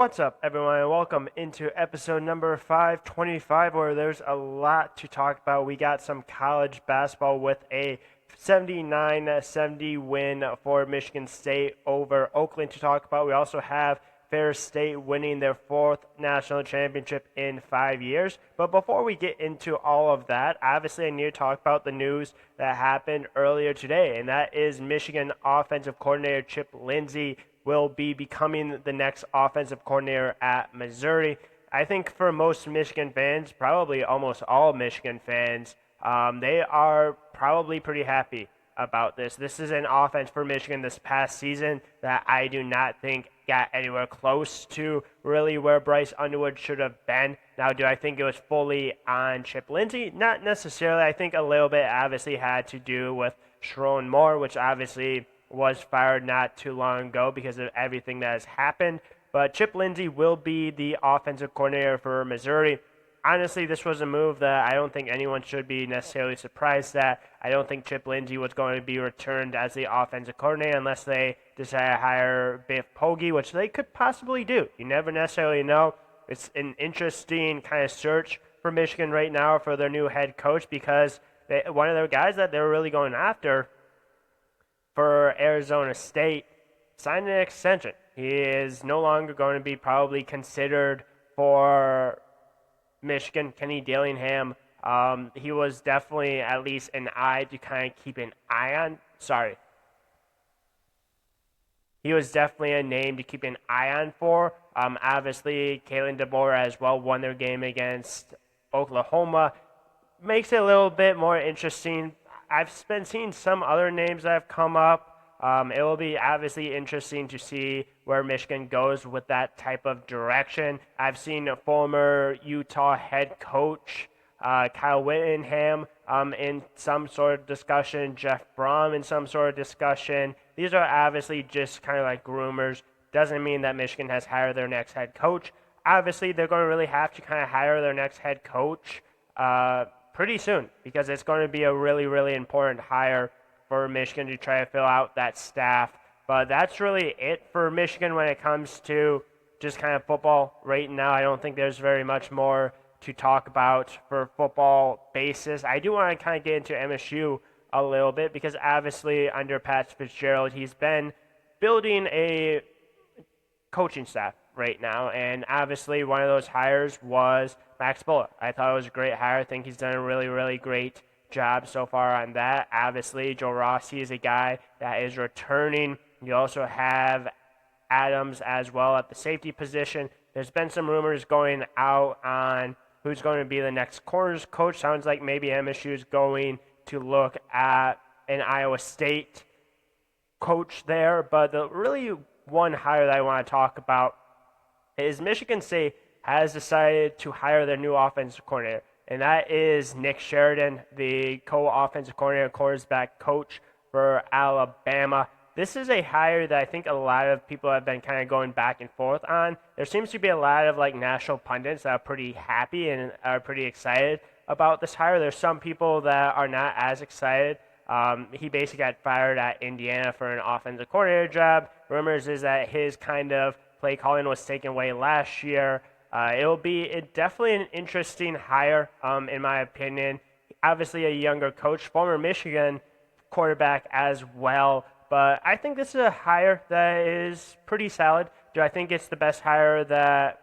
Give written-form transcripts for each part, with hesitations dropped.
What's up, everyone, and welcome into episode number 525, where there's a lot to talk about. We got some college basketball with a 79-70 win for Michigan State over Oakland to talk about. We also have Ferris State winning their fourth national championship in 5 years. But before we get into all of that, obviously I need to talk about the news that happened earlier today, and that is Michigan offensive coordinator Chip Lindsey will be becoming the next offensive coordinator at Missouri. I think for most Michigan fans, probably almost all Michigan fans, they are probably pretty happy about this. This is an offense for Michigan this past season that I do not think got anywhere close to really where Bryce Underwood should have been. Now, do I think it was fully on Chip Lindsey? Not necessarily. I think a little bit obviously had to do with Sharon Moore, which obviously was fired not too long ago because of everything that has happened. But Chip Lindsey will be the offensive coordinator for Missouri. Honestly, this was a move that I don't think anyone should be necessarily surprised at. I don't think Chip Lindsey was going to be returned as the offensive coordinator unless they decide to hire Biff Poggi, which they could possibly do. You never necessarily know. It's an interesting kind of search for Michigan right now for their new head coach because one of their guys that they were really going after for Arizona State signed an extension. He is no longer going to be probably considered for Michigan. Kenny Dillingham, he was definitely at least an eye to kind of keep an eye on. He was definitely a name to keep an eye on for. Obviously, Kalen DeBoer as well won their game against Oklahoma. Makes it a little bit more interesting. I've been seeing some other names that have come up. It will be obviously interesting to see where Michigan goes with that type of direction. I've seen a former Utah head coach, Kyle Whittingham, in some sort of discussion, Jeff Brom in some sort of discussion. These are obviously just kind of like rumors. Doesn't mean that Michigan has hired their next head coach. Obviously, they're going to really have to kind of hire their next head coach pretty soon because it's going to be a really, really important hire for Michigan to try to fill out that staff. But that's really it for Michigan when it comes to just kind of football right now. I don't think there's very much more to talk about for football basis. I do want to kind of get into MSU a little bit because obviously under Pat Fitzgerald, he's been building a coaching staff right now, and obviously one of those hires was Max Buller. I thought it was a great hire. I think he's done a really, really great job so far on that. Obviously, Joe Rossi is a guy that is returning. You also have Adams as well at the safety position. There's been some rumors going out on who's going to be the next corners coach. Sounds like maybe MSU is going to look at an Iowa State coach there. But the really one hire that I want to talk about is Michigan State has decided to hire their new offensive coordinator, and that is Nick Sheridan, the co-offensive coordinator, quarterback coach for Alabama. This is a hire that I think a lot of people have been kind of going back and forth on. There seems to be a lot of like national pundits that are pretty happy and are pretty excited about this hire. There's some people that are not as excited. He basically got fired at Indiana for an offensive coordinator job. Rumors is that his kind of play calling was taken away last year. It will be definitely an interesting hire, in my opinion. Obviously, a younger coach, former Michigan quarterback as well. But I think this is a hire that is pretty solid. Do I think it's the best hire that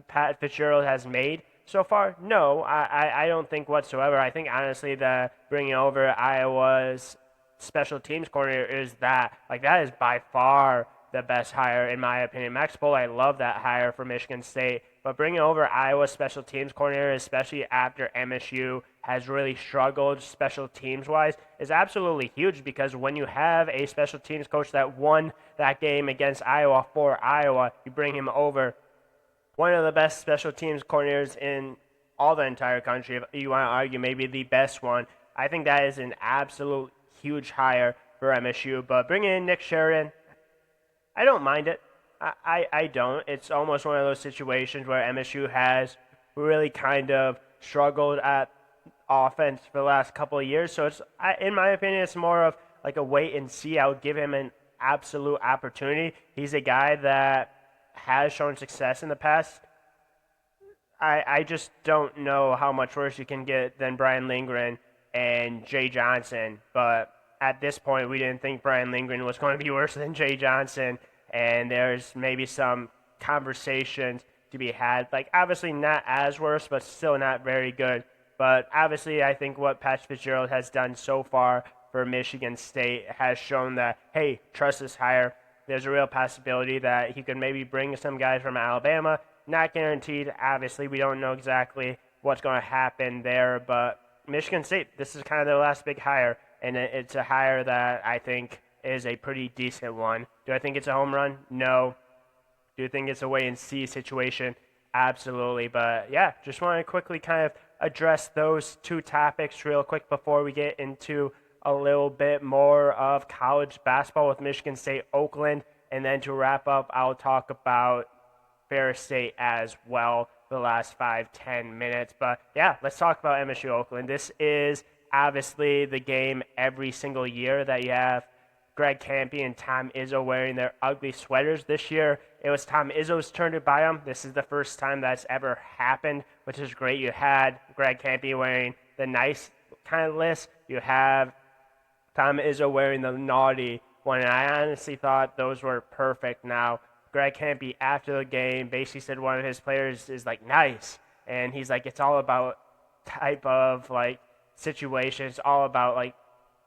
Pat Fitzgerald has made so far? No, I don't think whatsoever. I think, honestly, that bringing over Iowa's special teams coordinator is that is by far the best hire, in my opinion. Max Bull, I love that hire for Michigan State. But bringing over Iowa's special teams coordinator, especially after MSU has really struggled special teams-wise, is absolutely huge because when you have a special teams coach that won that game against Iowa for Iowa, you bring him over. One of the best special teams coordinators in all the entire country, if you want to argue maybe the best one. I think that is an absolute huge hire for MSU. But bringing in Nick Sheridan, I don't mind it. I don't. It's almost one of those situations where MSU has really kind of struggled at offense for the last couple of years. So in my opinion, it's more of like a wait and see. I would give him an absolute opportunity. He's a guy that has shown success in the past, I just don't know how much worse you can get than Brian Lindgren and Jay Johnson. But at this point, we didn't think Brian Lindgren was going to be worse than Jay Johnson. And there's maybe some conversations to be had. Like, obviously not as worse, but still not very good. But obviously, I think what Pat Fitzgerald has done so far for Michigan State has shown that, hey, trust is higher. There's a real possibility that he could maybe bring some guys from Alabama. Not guaranteed. Obviously, we don't know exactly what's going to happen there. But Michigan State, this is kind of their last big hire. And it's a hire that I think is a pretty decent one. Do I think it's a home run? No. Do you think it's a wait-and-see situation? Absolutely. But, yeah, just want to quickly kind of address those two topics real quick before we get into a little bit more of college basketball with Michigan State, Oakland. And then to wrap up, I'll talk about Ferris State as well for the last 5-10 minutes. But, yeah, let's talk about MSU Oakland. This is obviously the game every single year that you have Greg Kampe and Tom Izzo wearing their ugly sweaters. This year, it was Tom Izzo's turn to buy them. This is the first time that's ever happened, which is great. You had Greg Kampe wearing the nice kind of list. You have Tom Izzo wearing the naughty one, and I honestly thought those were perfect. Now, Greg Kampe, after the game, basically said one of his players is, like, nice, and he's like, it's all about type of, like, situation. It's all about, like,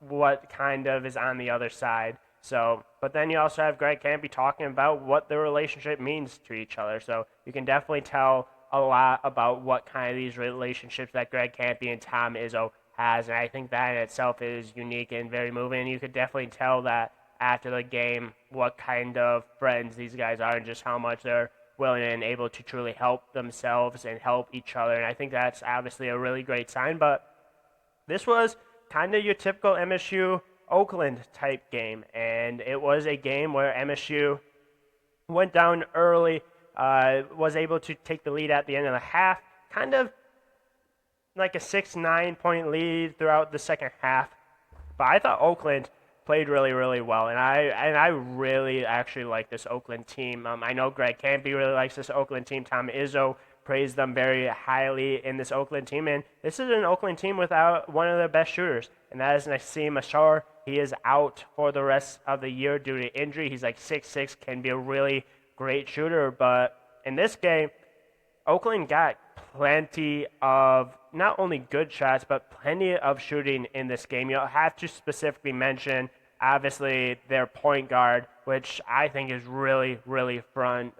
what kind of is on the other side. So, but then you also have Greg Kampe talking about what the relationship means to each other. So you can definitely tell a lot about what kind of these relationships that Greg Kampe and Tom Izzo has, and I think that in itself is unique and very moving. And you could definitely tell that after the game what kind of friends these guys are and just how much they're willing and able to truly help themselves and help each other. And I think that's obviously a really great sign. But this was kind of your typical MSU Oakland type game, and it was a game where MSU went down early, was able to take the lead at the end of the half, kind of like a 6-9 point lead throughout the second half. But I thought Oakland played really, really well, and I really actually like this Oakland team. I know Greg Kampe really likes this Oakland team. Tom Izzo praised them very highly in this Oakland team, and this is an Oakland team without one of their best shooters, and that is Nassim Ashar. He is out for the rest of the year due to injury. He's like 6'6", can be a really great shooter, but in this game, Oakland got plenty of not only good shots, but plenty of shooting in this game. You'll have to specifically mention, obviously, their point guard, which I think is really, really fun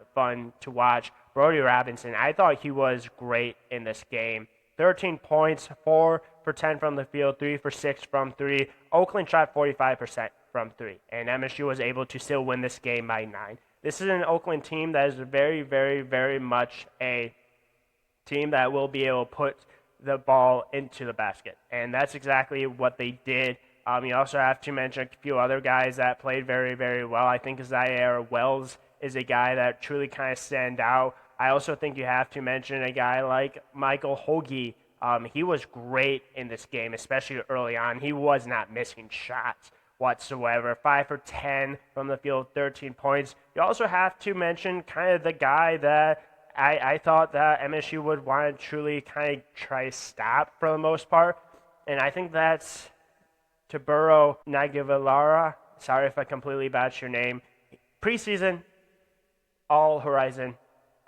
to watch. Brody Robinson, I thought he was great in this game. 13 points, 4 for 10 from the field, 3 for 6 from 3. Oakland shot 45% from 3, and MSU was able to still win this game by 9. This is an Oakland team that is very, very, very much a team that will be able to put the ball into the basket, and that's exactly what they did. You also have to mention a few other guys that played very, very well. I think Zaire Wells is a guy that truly kind of stand out. I also think you have to mention a guy like Michael Hoagie. He was great in this game, especially early on. He was not missing shots whatsoever. 5 for 10 from the field, 13 points. You also have to mention kind of the guy that I thought that MSU would want to truly kind of try to stop for the most part, and I think that's Taburo Nagivalara. Sorry if I completely botched your name. Preseason, All-Horizon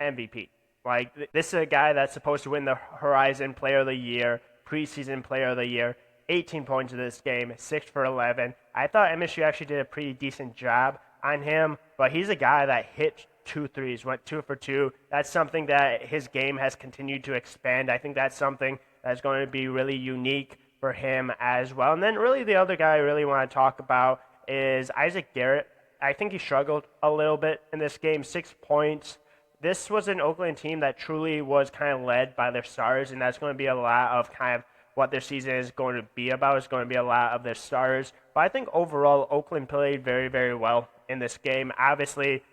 MVP. Like, this is a guy that's supposed to win the Horizon Player of the Year, preseason Player of the Year. 18 points in this game, 6 for 11. I thought MSU actually did a pretty decent job on him, but he's a guy that hit 2 threes, went 2 for 2. That's something that his game has continued to expand. I think that's something that's going to be really unique for him as well. And then really the other guy I really want to talk about is Isaac Garrett. I think he struggled a little bit in this game, 6 points. This was an Oakland team that truly was kind of led by their stars, and that's going to be a lot of kind of what their season is going to be about. It's going to be a lot of their stars. But I think overall, Oakland played very, very well in this game. Obviously,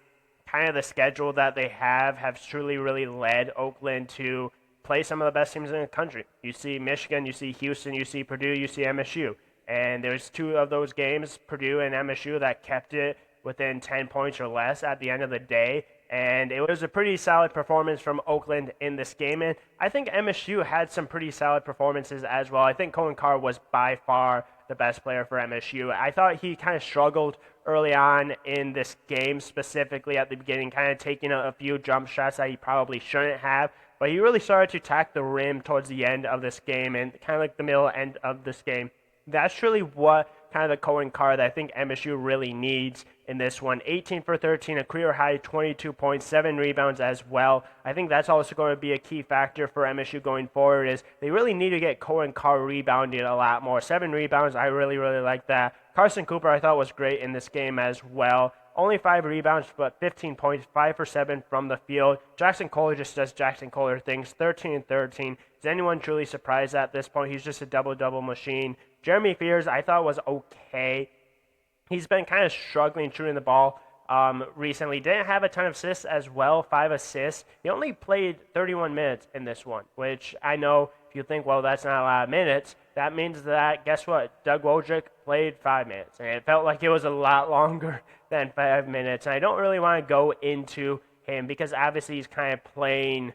kind of the schedule that they have truly really led Oakland to play some of the best teams in the country. You see Michigan, you see Houston, you see Purdue, you see MSU. And there's 2 of those games, Purdue and MSU, that kept it within 10 points or less at the end of the day. And it was a pretty solid performance from Oakland in this game. And I think MSU had some pretty solid performances as well. I think Cohen Carr was by far the best player for MSU. I thought he kind of struggled early on in this game, specifically at the beginning, kind of taking a few jump shots that he probably shouldn't have. But he really started to attack the rim towards the end of this game and kind of like the middle end of this game. That's really what kind of the Cohen Carr that I think MSU really needs in this one. 18 for 13, a career high 22 points, 7 rebounds as well. I think that's also going to be a key factor for MSU going forward is they really need to get Cohen Carr rebounding a lot more. 7 rebounds, I really like that. Carson Cooper I thought was great in this game as well. Only 5 rebounds, but 15 points, 5 for 7 from the field. Jackson Kohler just does Jackson Kohler things, 13 and 13. Is anyone truly surprised at this point? He's just a double-double machine. Jeremy Fears, I thought was okay. He's been kind of struggling shooting the ball recently. Didn't have a ton of assists as well, 5 assists. He only played 31 minutes in this one, which I know if you think, well, that's not a lot of minutes, that means that, guess what? Doug Wojcik played 5 minutes, and it felt like it was a lot longer than 5 minutes. And I don't really want to go into him because obviously he's kind of playing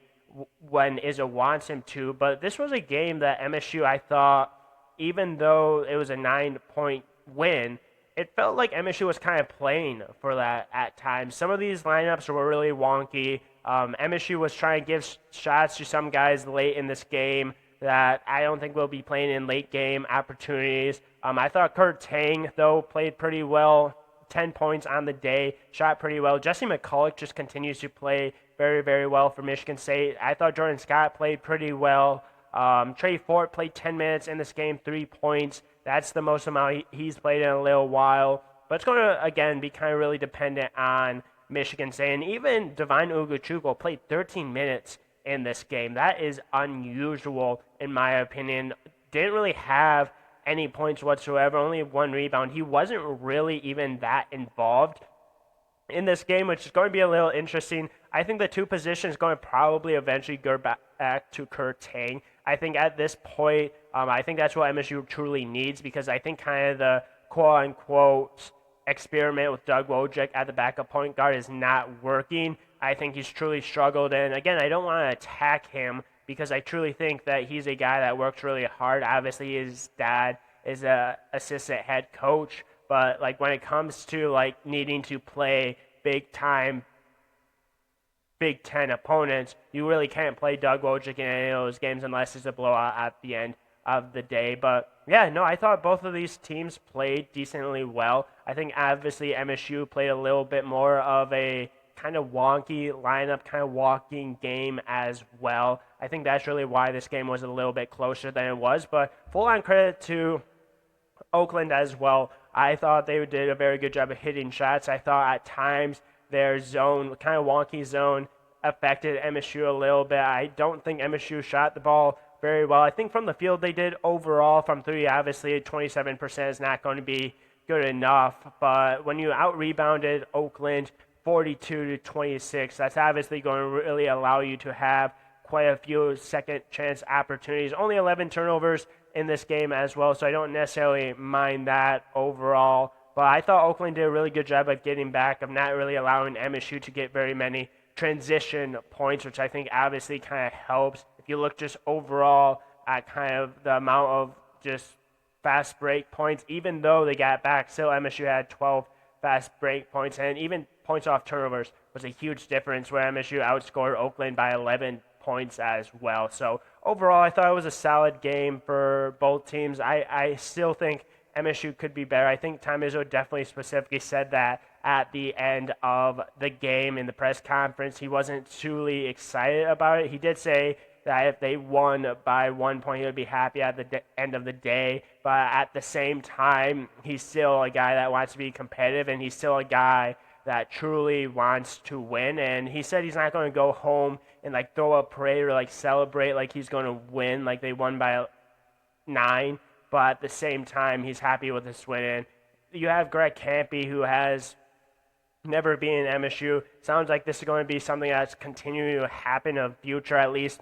when Izzo wants him to, but this was a game that MSU, I thought, even though it was a 9-point win, it felt like MSU was kind of playing for that at times. Some of these lineups were really wonky. MSU was trying to give shots to some guys late in this game that I don't think will be playing in late game opportunities. I thought Kurt Tang, though, played pretty well. 10 points on the day, shot pretty well. Jesse McCulloch just continues to play very well for Michigan State. I thought Jordan Scott played pretty well. Trey Fort played 10 minutes in this game, 3 points. That's the most amount he's played in a little while. But it's going to, again, be kind of really dependent on Michigan State. And even Divine Ugochukwu played 13 minutes in this game. That is unusual, in my opinion. Didn't really have any points whatsoever, only 1 rebound. He wasn't really even that involved in this game, which is going to be a little interesting. I think the 2 positions going to probably eventually go back to Kurt Tang. I think at this point, I think that's what MSU truly needs because I think kind of the quote-unquote experiment with Doug Wojcik at the backup point guard is not working. I think he's truly struggled. And again, I don't want to attack him because I truly think that he's a guy that works really hard. Obviously, his dad is a assistant head coach. But like when it comes to like needing to play big time Big Ten opponents, you really can't play Doug Wojcik in any of those games unless it's a blowout at the end of the day. But yeah, no, I thought both of these teams played decently well. I think obviously MSU played a little bit more of a kind of wonky lineup, kind of walking game as well. I think that's really why this game was a little bit closer than it was. But full on credit to Oakland as well. I thought they did a very good job of hitting shots. I thought at times their zone, kind of wonky zone, affected MSU a little bit. I don't think MSU shot the ball very well. I think from the field they did overall. From 3, obviously 27% is not going to be good enough. But when you out-rebounded Oakland 42-26, that's obviously going to really allow you to have quite a few second chance opportunities. Only 11 turnovers in this game as well, so I don't necessarily mind that overall. But I thought Oakland did a really good job of getting back, of not really allowing MSU to get very many transition points, which I think obviously kind of helps. If you look just overall at kind of the amount of just fast break points, even though they got back, still MSU had 12 fast break points, and even points off turnovers was a huge difference where MSU outscored Oakland by 11 points as well. So overall, I thought it was a solid game for both teams. I still think MSU could be better. I think Tom Izzo definitely specifically said that at the end of the game in the press conference. He wasn't truly excited about it. He did say that if they won by 1 point, he would be happy at the end of the day. But at the same time, he's still a guy that wants to be competitive, and he's still a guy that truly wants to win. And he said he's not going to go home and like throw a parade or like celebrate like he's going to win, like they won by 9. But at the same time, he's happy with this win. And you have Greg Kampe, who has never been in MSU. Sounds like this is going to be something that's continuing to happen in the future, at least.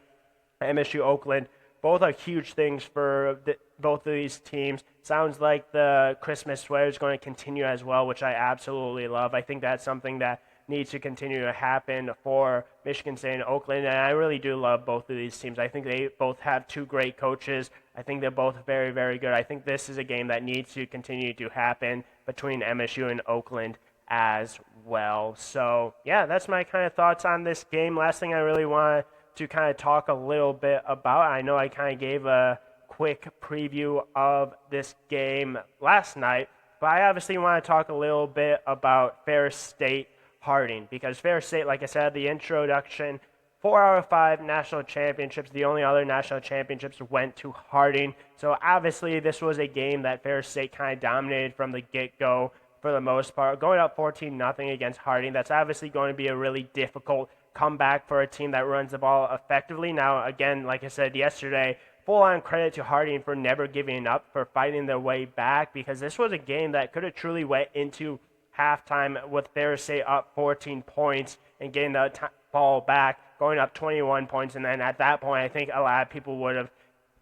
MSU, Oakland, both are huge things for both of these teams. Sounds like the Christmas sweater is going to continue as well, which I absolutely love. I think that's something that needs to continue to happen for Michigan State and Oakland. And I really do love both of these teams. I think they both have two great coaches. I think they're both very, very good. I think this is a game that needs to continue to happen between MSU and Oakland as well. So, yeah, that's my kind of thoughts on this game. Last thing I really want to kind of talk a little bit about, I know I kind of gave a quick preview of this game last night, but I obviously want to talk a little bit about Ferris State Harding, because Ferris State, like I said, the introduction, 4 out of 5 national championships. The only other national championships went to Harding. So obviously this was a game that Ferris State kind of dominated from the get-go for the most part. Going up 14-0 against Harding, that's obviously going to be a really difficult comeback for a team that runs the ball effectively. Now, again, like I said yesterday, full-on credit to Harding for never giving up, for fighting their way back, because this was a game that could have truly went into halftime with Ferris State up 14 points and getting the ball back, going up 21 points. And then at that point, I think a lot of people would have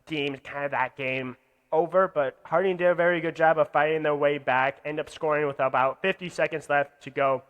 deemed kind of that game over. But Harding did a very good job of fighting their way back, end up scoring with about 50 seconds left to go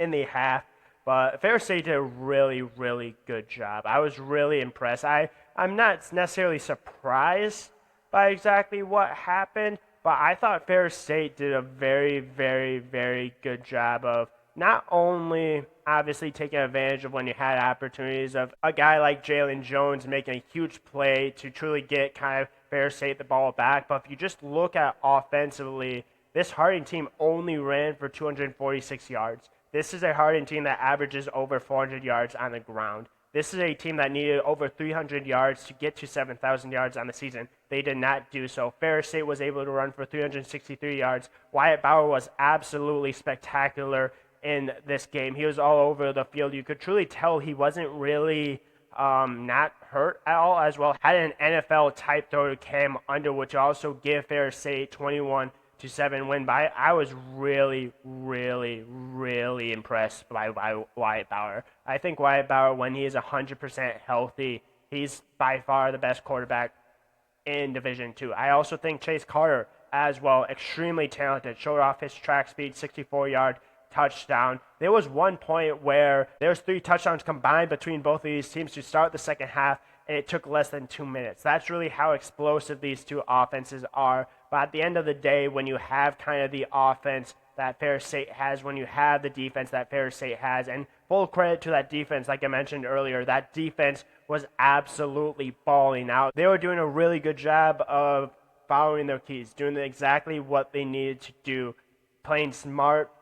in the half. But Ferris State did a really, really good job. I was really impressed. I'm not necessarily surprised by exactly what happened, but I thought Ferris State did a very, very, very good job of not only obviously taking advantage of when you had opportunities of a guy like Jalen Jones making a huge play to truly get kind of Ferris State the ball back, but if you just look at offensively, this Harding team only ran for 246 yards. This is a Harding team that averages over 400 yards on the ground. This is a team that needed over 300 yards to get to 7,000 yards on the season. They did not do so. Ferris State was able to run for 363 yards. Wyatt Bauer was absolutely spectacular in this game. He was all over the field. You could truly tell he wasn't really not hurt at all as well. Had an NFL-type throw to Cam Underwood, which also give Ferris State 21-7 win. But I was really, really, really impressed by Wyatt Bauer. I think Wyatt Bauer, when he is 100% healthy, he's by far the best quarterback in Division II. I also think Chase Carter as well, extremely talented, showed off his track speed, 64-yard touchdown. There was one point where there's 3 touchdowns combined between both of these teams to start the second half, and it took less than 2 minutes. That's really how explosive these two offenses are. But at the end of the day, when you have kind of the offense that Ferris State has, when you have the defense that Ferris State has, and full credit to that defense, like I mentioned earlier, that defense was absolutely balling out. They were doing a really good job of following their keys, doing exactly what they needed to do, playing smart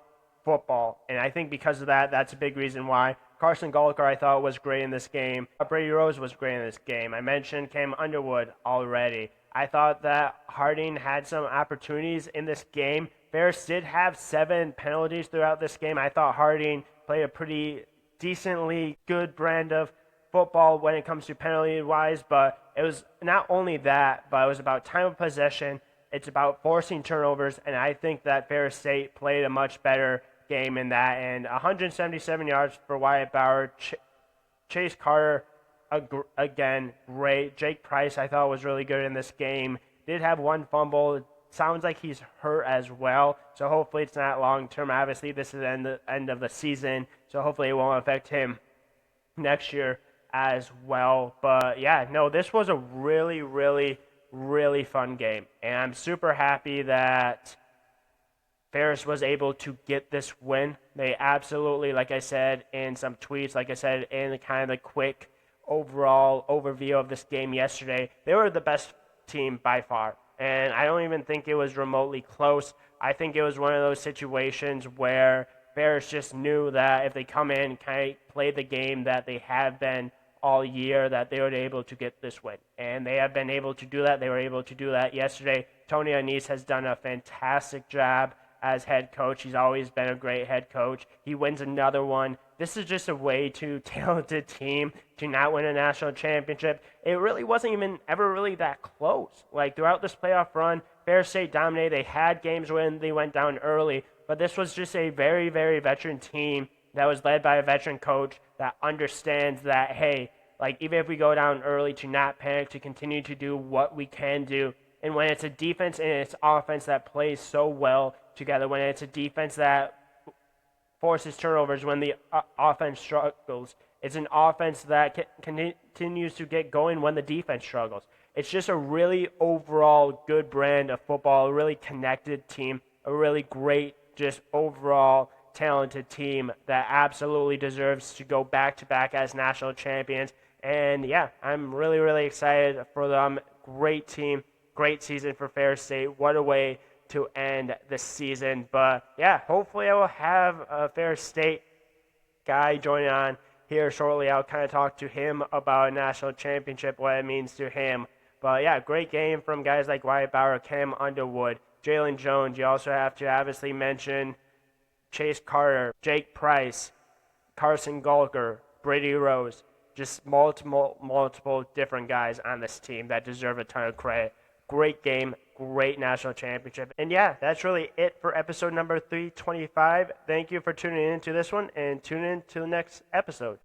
football. And I think because of that, that's a big reason why Carson Gulliker, I thought, was great in this game. Brady Rose was great in this game. I mentioned Cam Underwood already. I thought that Harding had some opportunities in this game. Ferris did have 7 penalties throughout this game. I thought Harding played a pretty decently good brand of football when it comes to penalty-wise, but it was not only that, but it was about time of possession. It's about forcing turnovers, and I think that Ferris State played a much better game in that. And 177 yards for Wyatt Bauer. Chase Carter, again, great. Jake Price, I thought, was really good in this game. Did have 1 fumble. It sounds like he's hurt as well, so hopefully it's not long-term. Obviously, this is the end of the season, so hopefully it won't affect him next year as well. But, yeah, no, this was a really, really, really fun game, and I'm super happy that Ferris was able to get this win. They absolutely, like I said in some tweets, like I said in kind of the quick overall overview of this game yesterday, they were the best team by far. And I don't even think it was remotely close. I think it was one of those situations where Ferris just knew that if they come in and kind of play the game that they have been all year, that they were able to get this win. And they have been able to do that. They were able to do that yesterday. Tony Annese has done a fantastic job as head coach. He's always been a great head coach. He wins another one. This is just a way too talented team to not win a national championship. It really wasn't even ever really that close. Like throughout this playoff run, Ferris State dominated. They had games when they went down early, but this was just a very, very veteran team that was led by a veteran coach that understands that, hey, like even if we go down early, to not panic, to continue to do what we can do. And when it's a defense and it's offense that plays so well together, when it's a defense that forces turnovers when the offense struggles. It's an offense that continues to get going when the defense struggles. It's just a really overall good brand of football, a really connected team, a really great, just overall talented team that absolutely deserves to go back-to-back as national champions. And yeah, I'm really, really excited for them. Great team, great season for Ferris State. What a way to end the season. But yeah, hopefully I will have a Ferris State guy joining on here shortly. I'll kind of talk to him about a national championship, what it means to him. But yeah, great game from guys like Wyatt Bauer, Cam Underwood, Jalen Jones. You also have to obviously mention Chase Carter, Jake Price, Carson Gulker, Brady Rose. Just multiple different guys on this team that deserve a ton of credit. Great game, great national championship. And yeah, that's really it for episode number 325. Thank you for tuning into this one, and tune in to the next episode.